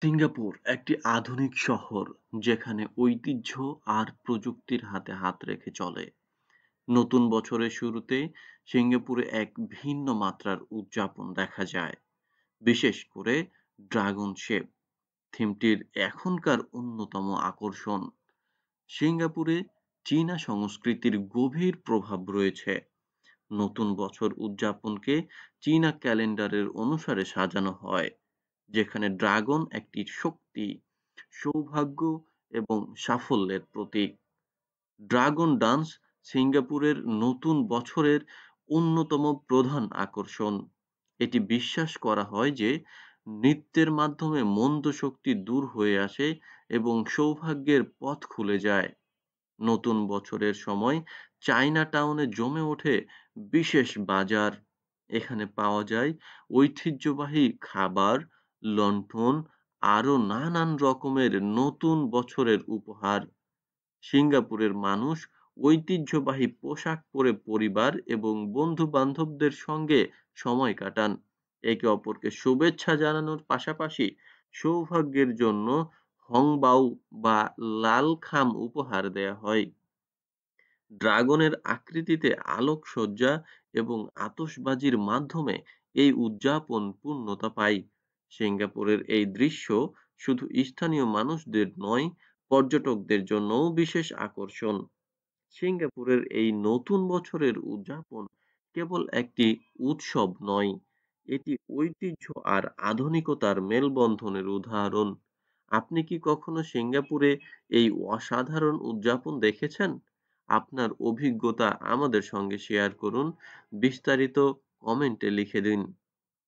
Singapore একটি আধুনিক শহর যেখানে ঐতিহ্য আর প্রযুক্তির হাতে হাত রেখে চলে। নতুন বছরের শুরুতে সিঙ্গাপুরে এক ভিন্ন মাত্রার উদযাপন দেখা যায়, বিশেষ করে ড্রাগন শেপ থিমটির এখনকার অন্যতম আকর্ষণ। সিঙ্গাপুরে চীনা সংস্কৃতির গভীর প্রভাব রয়েছে। নতুন বছর উদযাপনকে চীনা ক্যালেন্ডারের অনুসারে সাজানো হয়, যেখানে ড্রাগন একটি শক্তি, সৌভাগ্য এবং সাফল্যের প্রতীক। ড্রাগন ডান্স সিঙ্গাপুরের নতুন বছরের অন্যতম প্রধান আকর্ষণ। এটি বিশ্বাস করা হয় যে নৃত্যের মাধ্যমে মন্দ শক্তি দূর হয়ে আসে এবং সৌভাগ্যের পথ খুলে যায়। নতুন বছরের সময় চায়না টাউনে জমে ওঠে বিশেষ বাজার। এখানে পাওয়া যায় ঐতিহ্যবাহী খাবার, লণ্ঠন, আরো নানান রকমের নতুন বছরের উপহার। সিঙ্গাপুরের মানুষ ঐতিহ্যবাহী পোশাক পরে পরিবার এবং বন্ধু বান্ধবদের সঙ্গে সময় কাটান। একে অপরকে শুভেচ্ছা জানানোর পাশাপাশি সৌভাগ্যের জন্য হংবাও বা লাল খাম উপহার দেয়া হয়। ড্রাগনের আকৃতিতে আলোকসজ্জা এবং আতশবাজির মাধ্যমে এই উদযাপন পূর্ণতা পায়। সিঙ্গাপুরের এই দৃশ্য শুধু স্থানীয় মানুষদের নয়, পর্যটকদের জন্যও বিশেষ আকর্ষণ। সিঙ্গাপুরের এই নতুন বছরের উদযাপন কেবল একটি উৎসব নয়, এটি ঐতিহ্য আর আধুনিকতার মেলবন্ধনের উদাহরণ। আপনি কি কখনো সিঙ্গাপুরে এই অসাধারণ উদযাপন দেখেছেন? আপনার অভিজ্ঞতা আমাদের সঙ্গে শেয়ার করুন। বিস্তারিত কমেন্টে লিখে দিন।